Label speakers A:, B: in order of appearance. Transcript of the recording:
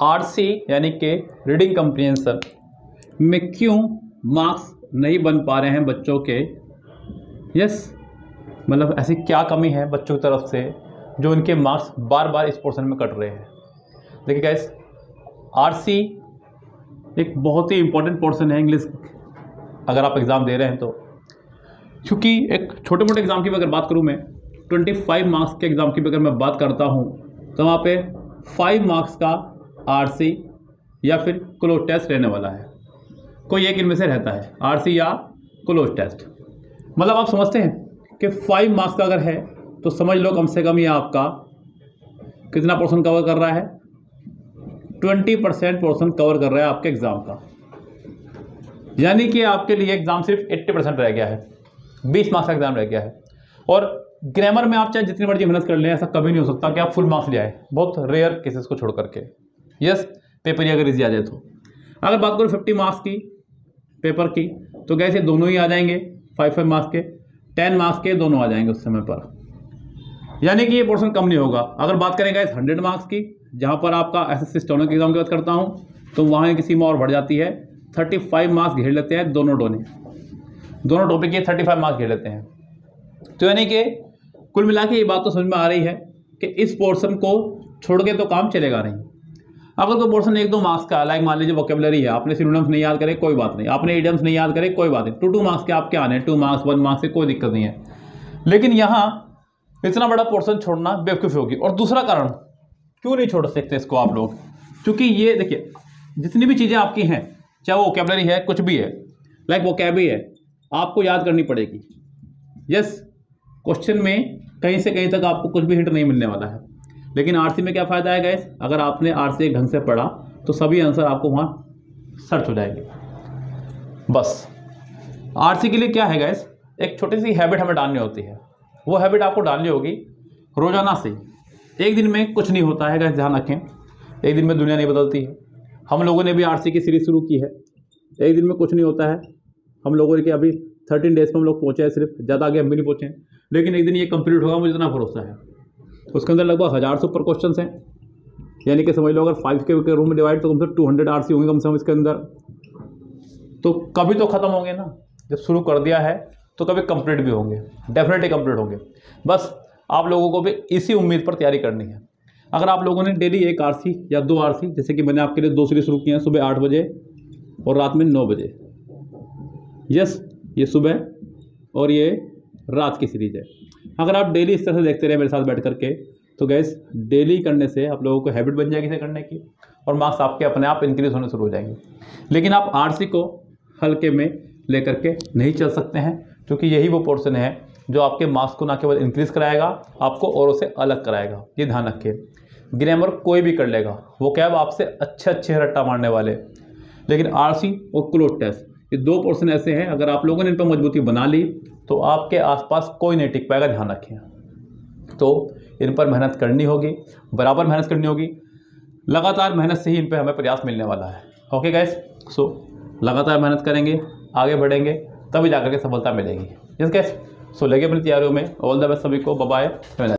A: RC यानी कि reading comprehension में क्यों मार्क्स नहीं बन पा रहे हैं बच्चों के। यस, मतलब ऐसी क्या कमी है बच्चों की तरफ से जो उनके मार्क्स बार बार इस पोर्शन में कट रहे हैं। देखिए गाइस, आरसी एक बहुत ही इंपॉर्टेंट पोर्शन है इंग्लिश अगर आप एग्ज़ाम दे रहे हैं तो, क्योंकि एक छोटे मोटे एग्ज़ाम की अगर बात करूँ मैं 25 मार्क्स के एग्ज़ाम की अगर मैं बात करता हूँ तो वहाँ पे 5 मार्क्स का आरसी या फिर क्लोज टेस्ट रहने वाला है। कोई एक इनमें से रहता है, आरसी या क्लोज टेस्ट। मतलब आप समझते हैं कि 5 मार्क्स का अगर है तो समझ लो कम से कम ये आपका कितना पोर्शन कवर कर रहा है, 20% पोर्शन कवर कर रहा है आपके एग्ज़ाम का। यानी कि आपके लिए एग्ज़ाम सिर्फ 80% रह गया है, 20 मार्क्स का एग्ज़ाम रह गया है। और ग्रामर में आप चाहे जितनी मर्जी मेहनत कर लें, ऐसा कभी नहीं हो सकता कि आप फुल मार्क्स ले आए, बहुत रेयर केसेस को छोड़ करके। यस, पेपर ही अगर इजी आ जाए तो। अगर बात करूँ 50 मार्क्स की पेपर की तो कैसे दोनों ही आ जाएंगे, 5 मार्क्स के, 10 मार्क्स के दोनों आ जाएंगे उस समय पर। यानी कि ये पोर्शन कम नहीं होगा। अगर बात करेंगे 100 मार्क्स की, जहाँ पर आपका एसएससी स्टेनो के एग्जाम की बात करता हूँ, तो वहाँ की सीमा और बढ़ जाती है। 35 मार्क्स घेर लेते हैं दोनों टॉपिक के 35 मार्क्स घेर लेते हैं। तो यानी कि कुल मिला के ये बात तो समझ में आ रही है कि इस पोर्शन को छोड़ के तो काम चलेगा नहीं। अगर कोई पोर्शन 1-2 मार्क्स का, लाइक मान लीजिए वोकेबलरी है, आपने सिनोनिम्स नहीं याद करे कोई बात नहीं, आपने इडियम्स नहीं याद करे कोई बात नहीं, 2 मार्क्स के आपके आने, 2 मार्क्स 1 मार्क्स से कोई दिक्कत नहीं है। लेकिन यहाँ इतना बड़ा पोर्शन छोड़ना बेवकूफ़ी होगी। और दूसरा कारण क्यों नहीं छोड़ सकते इसको आप लोग, क्योंकि ये देखिए जितनी भी चीज़ें आपकी हैं, चाहे वो वोकेबलरी है, कुछ भी है, लाइक वोकैब है, आपको याद करनी पड़ेगी। यस, क्वेश्चन में कहीं से कहीं तक आपको कुछ भी हिंट नहीं मिलने वाला है। लेकिन आरसी में क्या फ़ायदा है गाइस, अगर आपने आरसी एक ढंग से पढ़ा तो सभी आंसर आपको वहाँ सर्च हो जाएंगे। बस आरसी के लिए क्या है गाइस, एक छोटी सी हैबिट हमें डालनी होती है। वो हैबिट आपको डालनी होगी रोजाना से। एक दिन में कुछ नहीं होता है गाइस, ध्यान रखें, एक दिन में दुनिया नहीं बदलती है। हम लोगों ने भी आरसी की सीरीज शुरू की है, एक दिन में कुछ नहीं होता है। हम लोगों के अभी 13 डेज में हम लोग पहुँचे हैं, सिर्फ ज़्यादा आगे हम भी नहीं पहुँचे, लेकिन एक दिन ये कंप्लीट होगा, मुझे इतना भरोसा है। उसके अंदर लगभग 1000 से ऊपर क्वेश्चन हैं, यानी कि समझ लो अगर 5 के रूम में डिवाइड तो कम से कम 200 आरसी होंगे कम से कम इसके अंदर। तो कभी तो ख़त्म होंगे ना, जब शुरू कर दिया है तो कभी कंप्लीट भी होंगे, डेफिनेटली कंप्लीट होंगे। बस आप लोगों को भी इसी उम्मीद पर तैयारी करनी है। अगर आप लोगों ने डेली 1 आरसी या 2 आरसी, जैसे कि मैंने आपके लिए 2 सीरीज शुरू किए हैं, सुबह 8 बजे और रात में 9 बजे। यस, ये सुबह और ये रात की सीरीज है। अगर आप डेली इस तरह से देखते रहे मेरे साथ बैठ करके, तो गैस डेली करने से आप लोगों को हैबिट बन जाएगी इसे करने की, और मार्क्स आपके अपने आप इंक्रीज होने शुरू हो जाएंगे। लेकिन आप आरसी को हल्के में लेकर के नहीं चल सकते हैं, क्योंकि यही वो पोर्शन है जो आपके मार्क्स को ना केवल इंक्रीज कराएगा, आपको औरों से अलग कराएगा। ये ध्यान रखिए। ग्रामर कोई भी कर लेगा, वो क्या आपसे अच्छे रट्टा मारने वाले, लेकिन आरसी और क्लोज टेस्ट ये 2 पोर्शन ऐसे हैं, अगर आप लोगों ने इन पर मजबूती बना ली तो आपके आसपास कोई नहीं टिक पाएगा। ध्यान रखिए। तो इन पर मेहनत करनी होगी, बराबर मेहनत करनी होगी। लगातार मेहनत से ही इन पर हमें प्रयास मिलने वाला है। ओके गाइस, सो लगातार मेहनत करेंगे, आगे बढ़ेंगे, तभी जाकर के सफलता मिलेगी। यस गाइस, सो लगे अपनी तैयारियों में। ऑल द बेस्ट सभी को, बाय बाय।